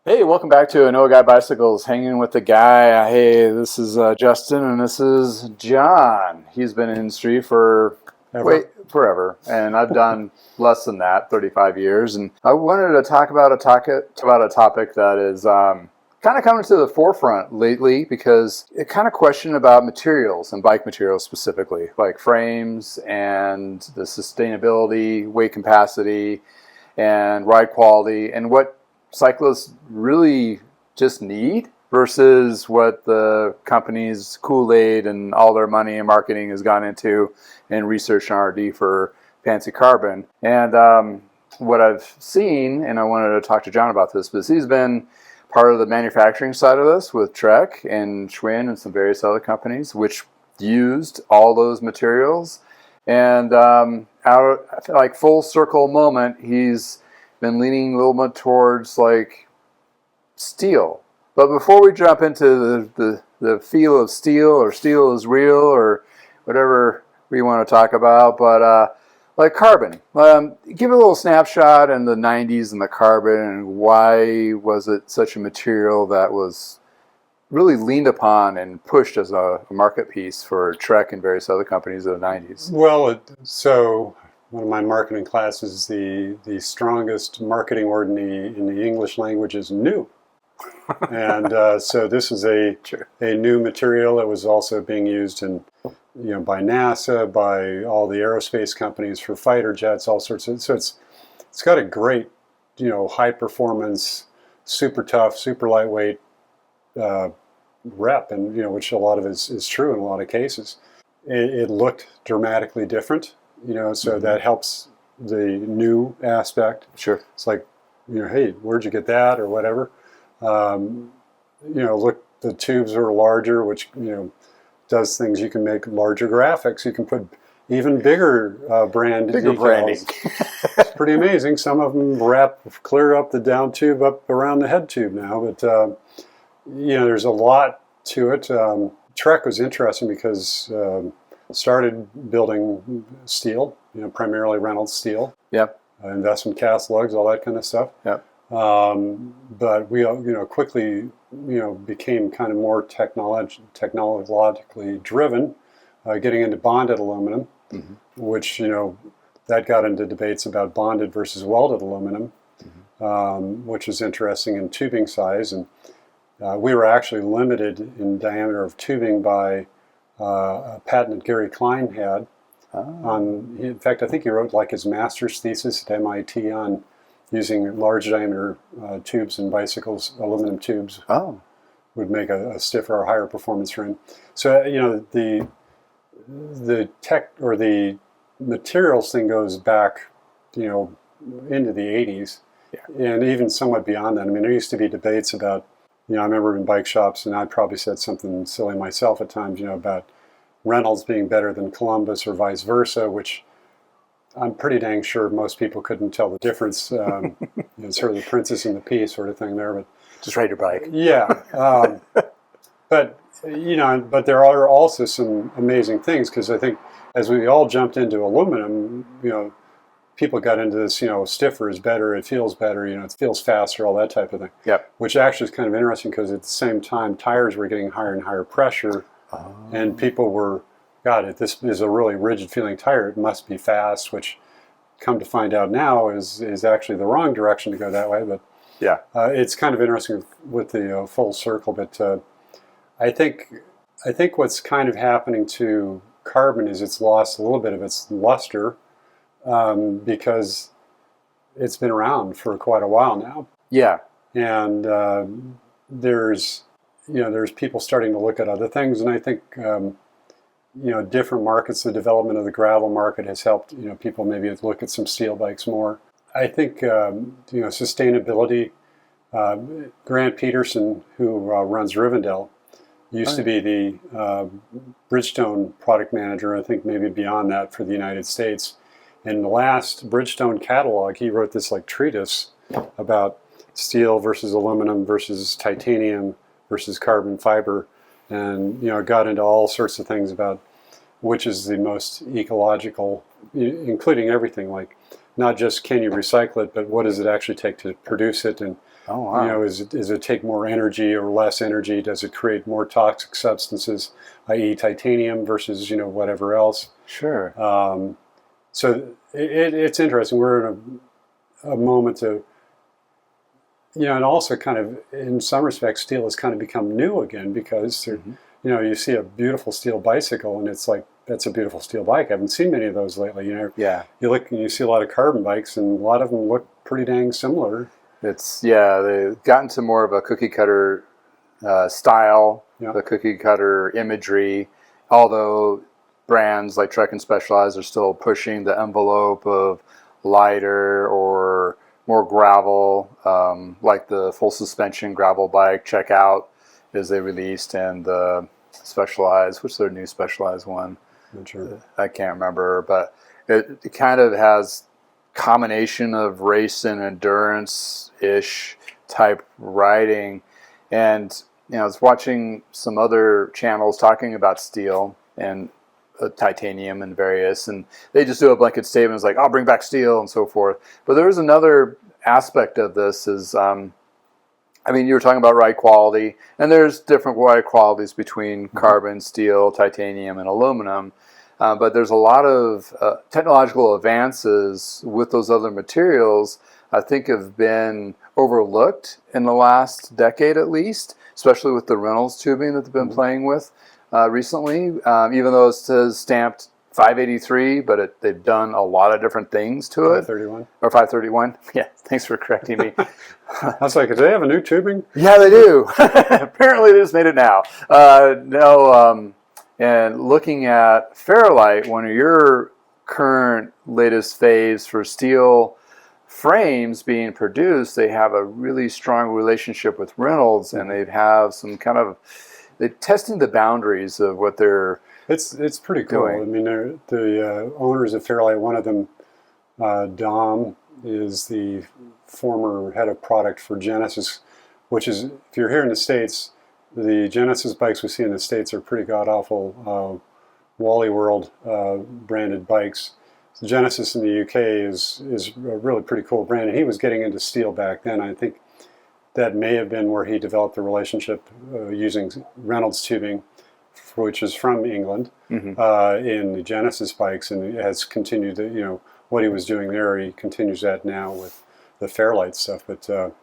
Hey, welcome back to Know a Guy Bicycles, hanging with the guy. Hey, this is Justin, and this is John. He's been in the industry for forever, and I've done less than that, 35 years. And I wanted to talk about a topic that is kind of coming to the forefront lately because it kind of questioned about materials and bike materials specifically, like frames and the sustainability, weight capacity, and ride quality, and what cyclists really just need versus what the companies Kool-Aid and all their money and marketing has gone into in research and R&D for fancy carbon. And what I've seen, and I wanted to talk to John about this, because he's been part of the manufacturing side of this with Trek and Schwinn and some various other companies which used all those materials. And like full circle moment, he's been leaning a little bit towards like steel. But before we jump into the feel of steel, or steel is real, or whatever we want to talk about, but like carbon, give a little snapshot in the 90s and the carbon, and why was it such a material that was really leaned upon and pushed as a market piece for Trek and various other companies in the 90s? Well, so one of my marketing classes, the strongest marketing word in the English language is new. And so this is a new material that was also being used by NASA, by all the aerospace companies for fighter jets, all sorts of. So it's got a great, high performance, super tough, super lightweight rep, and which a lot of it is true in a lot of cases. It looked dramatically different. So that helps the new aspect. Sure. It's like, hey, where'd you get that, or whatever. Look, the tubes are larger, which, does things. You can make larger graphics. You can put even bigger brand details. Branding. It's pretty amazing. Some of them wrap clear up the down tube up around the head tube now. But, there's a lot to it. Trek was interesting because started building steel, primarily Reynolds steel. Yep. Investment cast lugs, all that kind of stuff. Yep. But we, quickly, became kind of more technologically driven, getting into bonded aluminum, which, that got into debates about bonded versus welded aluminum, which was interesting in tubing size. And we were actually limited in diameter of tubing by a patent that Gary Klein had. In fact, I think he wrote like his master's thesis at MIT on using large diameter tubes in bicycles, aluminum tubes. Would make a stiffer or higher performance frame. So the tech or the materials thing goes back, into the 80s, and even somewhat beyond that. I mean, there used to be debates about, I remember in bike shops, and I probably said something silly myself at times, about Reynolds being better than Columbus or vice versa, which I'm pretty dang sure most people couldn't tell the difference. Sort of the princess and the pea sort of thing there. But just ride your bike. Yeah. But there are also some amazing things, because I think as we all jumped into aluminum, people got into this, stiffer is better, it feels better, it feels faster, all that type of thing. Yep. Which actually is kind of interesting, because at the same time, tires were getting higher and higher pressure, and people were, God, this is a really rigid feeling tire, it must be fast, which come to find out now is actually the wrong direction to go that way. But yeah, it's kind of interesting with the full circle. But I think what's kind of happening to carbon is it's lost a little bit of its luster, because it's been around for quite a while now. Yeah. And there's people starting to look at other things, and I think different markets, the development of the gravel market has helped people maybe look at some steel bikes more. I think sustainability. Grant Peterson, who runs Rivendell, used to be the Bridgestone product manager, I think maybe beyond that, for the United States. In the last Bridgestone catalog, he wrote this like treatise about steel versus aluminum versus titanium versus carbon fiber, and got into all sorts of things about which is the most ecological, including everything like not just can you recycle it, but what does it actually take to produce it, and Oh, wow. you know, does it take more energy or less energy? Does it create more toxic substances, i.e., titanium versus whatever else? Sure. So it's interesting. We're in a moment to, and also kind of in some respects, steel has kind of become new again because you see a beautiful steel bicycle and it's like, that's a beautiful steel bike. I haven't seen many of those lately. Yeah. You look and you see a lot of carbon bikes, and a lot of them look pretty dang similar. They've gotten to more of a cookie cutter style, the cookie cutter imagery, although brands like Trek and Specialized are still pushing the envelope of lighter or more gravel, like the full suspension gravel bike Checkout is they released, and the Specialized, what's their new Specialized one? Not sure. I can't remember, but it kind of has combination of race and endurance-ish type riding. And I was watching some other channels talking about steel and titanium and various, and they just do a blanket statement. It's like, I'll bring back steel and so forth. But there is another aspect of this is, you were talking about ride quality, and there's different ride qualities between carbon, steel, titanium, and aluminum. But there's a lot of technological advances with those other materials I think have been overlooked in the last decade at least, especially with the Reynolds tubing that they've been playing with recently. Even though it says stamped 583, but they've done a lot of different things to it. 531? Or 531. Yeah, thanks for correcting me. I was like, do they have a new tubing? Yeah, they do. Apparently they just made it now. And looking at Fairlight, one of your current latest phase for steel frames being produced, they have a really strong relationship with Reynolds, and they have some kind of, they're testing the boundaries of what they're It's pretty cool. doing. I mean, the owners of Fairlight, one of them, Dom, is the former head of product for Genesis, which is, if you're here in the States, the Genesis bikes we see in the States are pretty god-awful Wally World branded bikes. So Genesis in the UK is a really pretty cool brand, and he was getting into steel back then. I think that may have been where he developed the relationship using Reynolds tubing, which is from England, in the Genesis bikes, and it has continued to, what he was doing there, he continues that now with the Fairlight stuff. But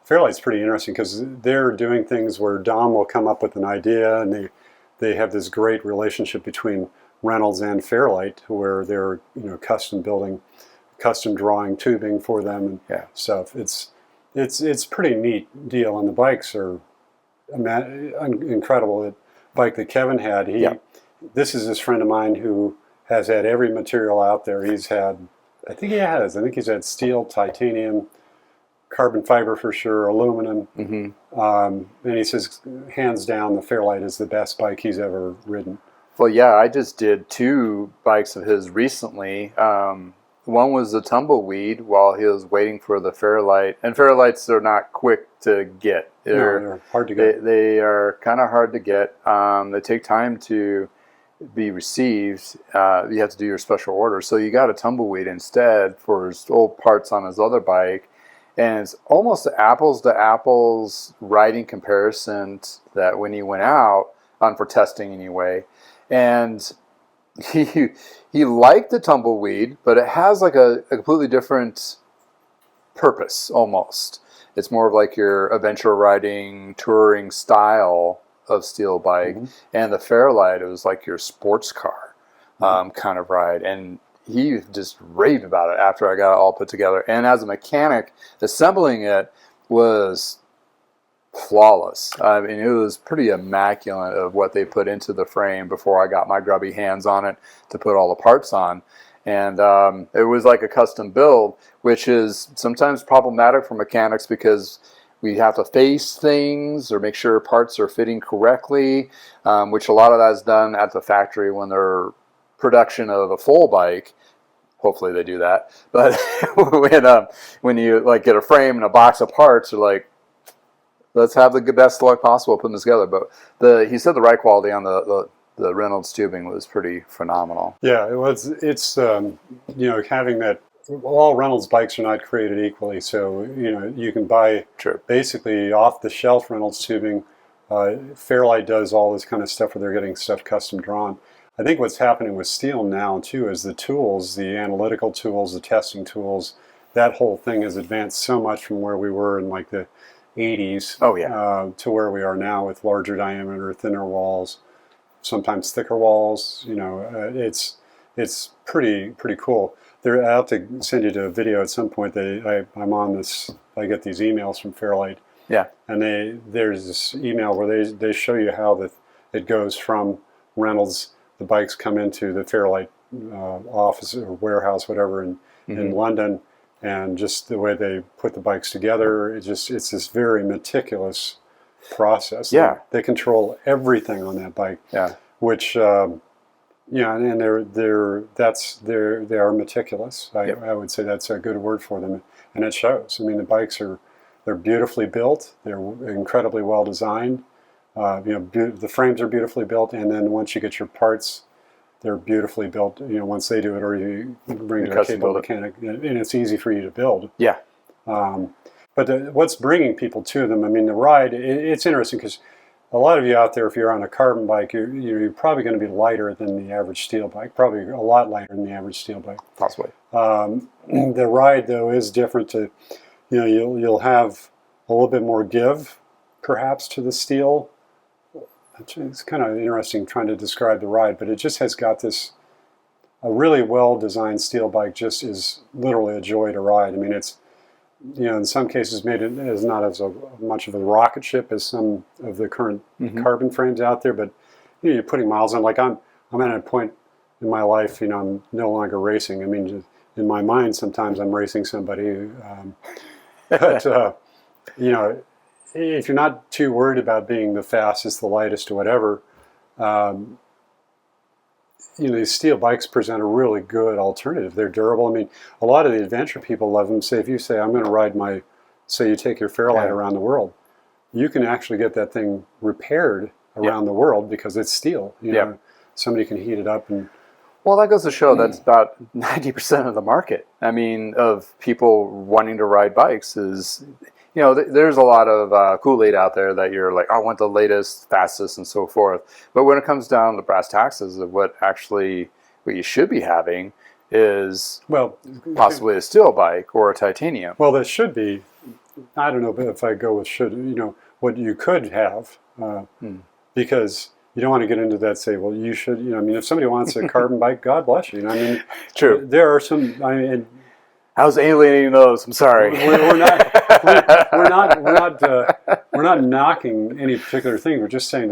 Fairlight's pretty interesting because they're doing things where Dom will come up with an idea, and they have this great relationship between Reynolds and Fairlight, where they're custom building, custom drawing tubing for them and stuff. It's pretty neat deal, and the bikes are incredible. The bike that Kevin had, this is this friend of mine who has had every material out there. He's had, I think he's had steel, titanium, carbon fiber for sure, aluminum. And he says, hands down, the Fairlight is the best bike he's ever ridden. Well, yeah, I just did 2 bikes of his recently. One was the tumbleweed while he was waiting for the Fairlight. And Fairlights are not quick to get. They're hard to get. They are kind of hard to get. They take time to be received. You have to do your special order. So you got a tumbleweed instead for his old parts on his other bike. And it's almost apples to apples riding comparison that when he went out on for testing anyway. And he liked the tumbleweed, but it has like a completely different purpose almost. It's more of like your adventure riding, touring style of steel bike. And the Fairlight, it was like your sports car kind of ride. And he just raved about it after I got it all put together. And as a mechanic, assembling it was flawless. I mean, it was pretty immaculate of what they put into the frame before I got my grubby hands on it to put all the parts on. And it was like a custom build, which is sometimes problematic for mechanics because we have to face things or make sure parts are fitting correctly, which a lot of that is done at the factory when they're production of a full bike. Hopefully they do that. But when you like get a frame and a box of parts, you're like, let's have the best luck possible putting this together. But he said the ride quality on the Reynolds tubing was pretty phenomenal. Yeah, it was. It's having that all Reynolds bikes are not created equally. So, you can buy True. basically off-the-shelf Reynolds tubing. Fairlight does all this kind of stuff where they're getting stuff custom drawn. I think what's happening with steel now, too, is the tools, the analytical tools, the testing tools, that whole thing has advanced so much from where we were in like the 80s Oh, yeah. to where we are now with larger diameter, thinner walls, sometimes thicker walls. It's pretty cool. I'll have to send you to a video at some point. I'm on this. I get these emails from Fairlight. Yeah. And there's this email where they show you how it goes from Reynolds. The bikes come into the Fairlight office or warehouse, whatever, in London, and just the way they put the bikes together. It's this very meticulous process. Yeah. They control everything on that bike. Yeah. Which and they are meticulous. I would say that's a good word for them, and it shows. I mean, the bikes they're beautifully built. They're incredibly well designed. The frames are beautifully built, and then once you get your parts, they're beautifully built. Once they do it, or you bring it to a capable mechanic, and it's easy for you to build. Yeah. But what's bringing people to them? I mean, the ride. It's interesting because a lot of you out there, if you're on a carbon bike, you're probably going to be lighter than the average steel bike. Probably a lot lighter than the average steel bike. Possibly. The ride, though, is different. You'll have a little bit more give, perhaps, to the steel. It's kind of interesting trying to describe the ride, but it just has got a really well-designed steel bike just is literally a joy to ride. I mean, it's, in some cases made it as not as much of a rocket ship as some of the current carbon frames out there, but you're putting miles on. Like I'm at a point in my life, I'm no longer racing. I mean, just in my mind, sometimes I'm racing somebody, but if you're not too worried about being the fastest, the lightest, or whatever, these steel bikes present a really good alternative. They're durable. I mean, a lot of the adventure people love them. Say, if you say, I'm going to ride say you take your Fairlight around the world, you can actually get that thing repaired around the world because it's steel. Somebody can heat it up and... Well, that goes to show that's about 90% of the market. I mean, of people wanting to ride bikes is... there's a lot of Kool-Aid out there that you're like, I want the latest, fastest, and so forth. But when it comes down to brass taxes of what you should be having is possibly a steel bike or a titanium. Well, that should be. I don't know if I go with should. What you could have, because you don't want to get into that. Say, well, you should. I mean, if somebody wants a carbon bike, God bless you. I mean, true. There are some. I mean. I was alienating those. I'm sorry. We're not knocking any particular thing. We're just saying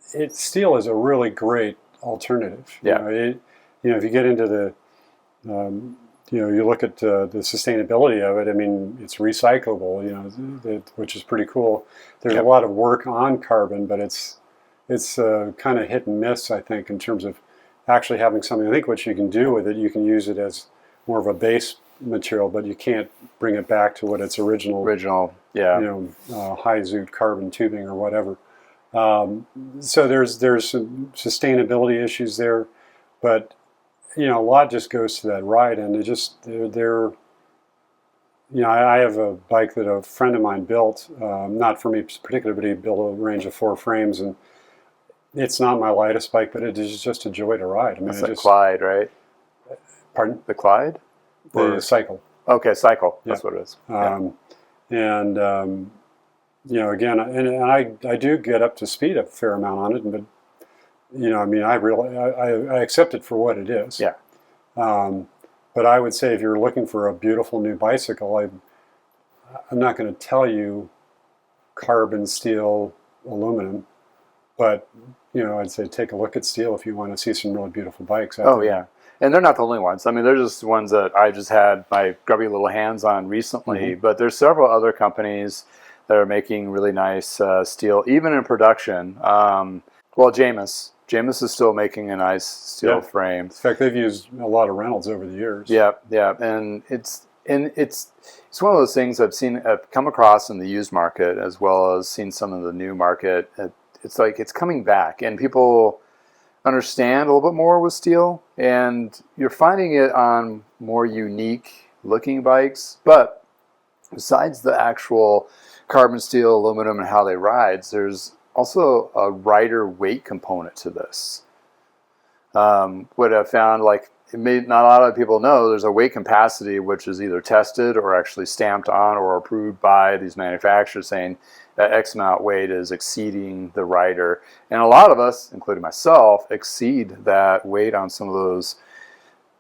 that steel is a really great alternative. Yeah. If you get into you look at the sustainability of it. I mean, it's recyclable. Which is pretty cool. There's a lot of work on carbon, but it's kind of hit and miss. I think in terms of actually having something. I think what you can do with it, you can use it as more of a base material, but you can't bring it back to what its original high zoot carbon tubing or whatever. So there's some sustainability issues there, but a lot just goes to that ride, and I have a bike that a friend of mine built, not for me particularly, but he built a range of 4 frames, and it's not my lightest bike, but it is just a joy to ride. I mean, it's like Clyde, right? Pardon? The Clyde? The Cycle. Okay, Cycle. That's what it is. Again, and I do get up to speed a fair amount on it, but I mean, I accept it for what it is. Yeah. But I would say if you're looking for a beautiful new bicycle, I'm not going to tell you carbon, steel, aluminum, but I'd say take a look at steel if you want to see some really beautiful bikes out there. Yeah. And they're not the only ones. I mean, they're just ones that I just had my grubby little hands on recently. But there's several other companies that are making really nice steel, even in production. Jameis is still making a nice steel frame. In fact, they've used a lot of Reynolds over the years. Yeah, and it's one of those things I've come across in the used market as well as seen some of the new market. It's like it's coming back, and people understand a little bit more with steel, and you're finding it on more unique looking bikes. But besides the actual carbon steel, aluminum, and how they ride, there's also a rider weight component to this. What I've found, like, not a lot of people know, there's a weight capacity which is either tested or actually stamped on or approved by these manufacturers, saying that X amount weight is exceeding the rider. And a lot of us, including myself, exceed that weight on some of those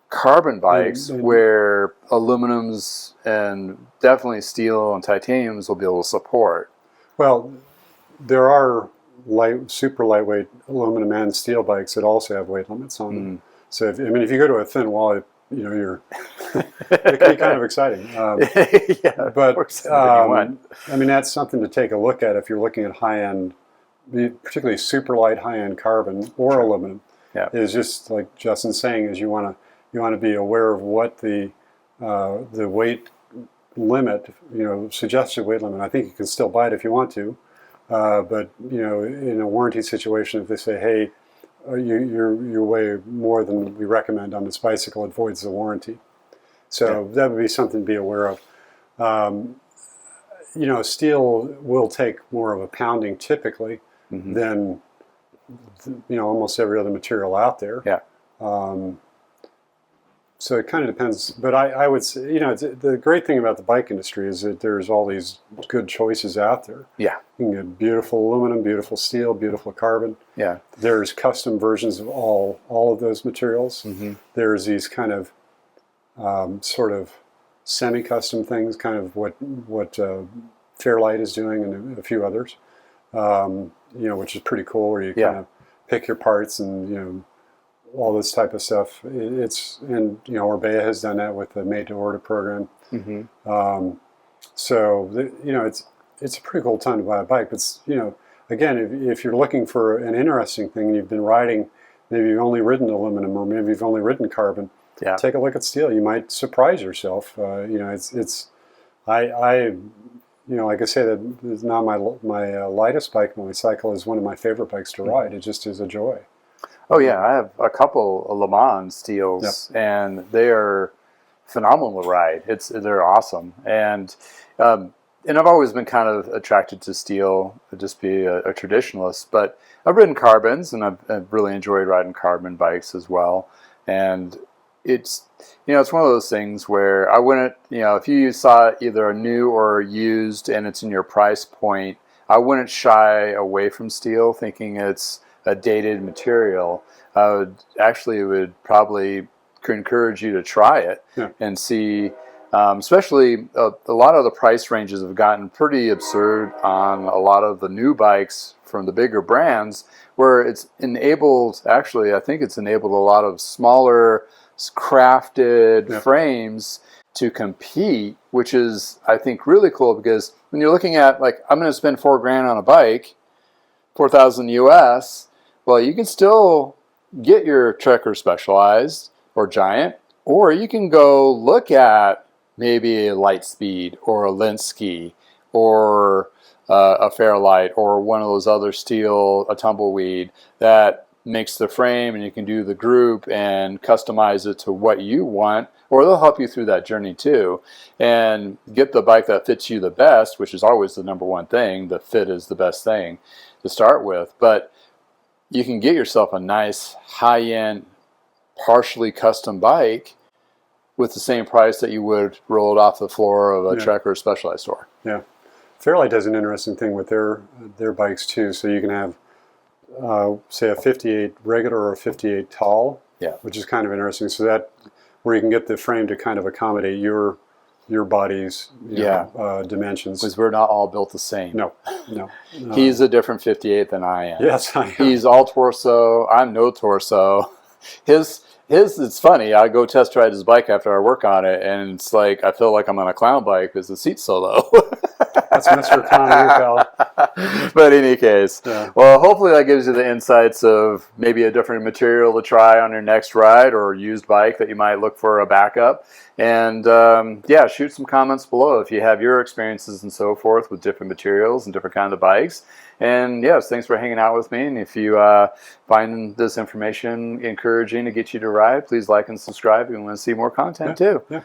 carbon bikes, where aluminums and definitely steel and titaniums will be able to support. Well, there are super lightweight aluminum and steel bikes that also have weight limits on them. So, if you go to a thin wall, it can be kind of exciting. But that's something to take a look at if you're looking at high-end, particularly super light high-end carbon or aluminum. Yeah. Is just like Justin's saying, is you want to be aware of what the weight limit, suggested weight limit. I think you can still buy it if you want to. But in a warranty situation, if they say, "Hey, you weigh more than we recommend on this bicycle," it voids the warranty. So that would be something to be aware of. Steel will take more of a pounding typically than almost every other material out there. Yeah. So it kind of depends, but I would say, the great thing about the bike industry is that there's all these good choices out there. Yeah. You can get beautiful aluminum, beautiful steel, beautiful carbon. Yeah. There's custom versions of all of those materials. There's these kind of sort of semi-custom things, kind of what Fairlight is doing and a few others, which is pretty cool, where you kind of pick your parts and, all this type of stuff. Orbea has done that with the made-to-order program. It's a pretty cool time to buy a bike. But again, if you're looking for an interesting thing and you've been riding, maybe you've only ridden aluminum or maybe you've only ridden carbon, take a look at steel. You might surprise yourself. Like I say, that is not my lightest bike. My cycle is one of my favorite bikes to ride. It just is a joy. Oh yeah, I have a couple of Le Mans steels, and they are phenomenal to ride. They're awesome, and I've always been kind of attracted to steel, just be a traditionalist. But I've ridden carbons, and I've really enjoyed riding carbon bikes as well. And it's it's one of those things where I wouldn't, if you saw either a new or used and it's in your price point, I wouldn't shy away from steel thinking it's a dated material. I would probably encourage you to try it and see, especially a lot of the price ranges have gotten pretty absurd on a lot of the new bikes from the bigger brands, where it's enabled, I think it's enabled a lot of smaller crafted frames to compete, which is, I think, really cool, because when you're looking at, like, I'm going to spend $4,000 on a bike, 4,000 US, well, you can still get your Trek or Specialized or Giant, or you can go look at maybe a Lightspeed or a Linsky or a Fairlight or one of those other steel, a Tumbleweed, that makes the frame, and you can do the group and customize it to what you want, or they'll help you through that journey too, and get the bike that fits you the best, which is always the number one thing. The fit is the best thing to start with, but you can get yourself a nice high-end, partially custom bike with the same price that you would roll it off the floor of a Trek or Specialized store. Yeah. Fairlight does an interesting thing with their bikes too. So you can have, say, a 58 regular or a 58 tall, which is kind of interesting. So that, where you can get the frame to kind of accommodate your body's dimensions. Because we're not all built the same. No. He's a different 58 than I am. Yes, I am. He's all torso. I'm no torso. His. It's funny. I go test ride his bike after I work on it, and it's like I feel like I'm on a clown bike because the seat's so low. That's Mr. Connery, pal. But in any case, Yeah. well, hopefully that gives you the insights of maybe a different material to try on your next ride or used bike that you might look for a backup. And yeah, shoot some comments below if you have your experiences and so forth with different materials and different kinds of bikes. And yes, thanks for hanging out with me. And if you find this information encouraging to get you to ride, please like and subscribe if you want to see more content too. Yeah.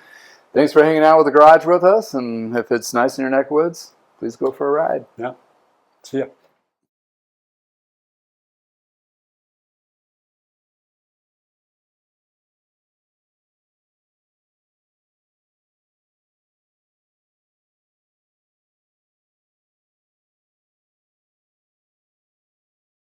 Thanks for hanging out with the garage with us. And if it's nice in your neck of woods, please go for a ride. Yeah. See ya.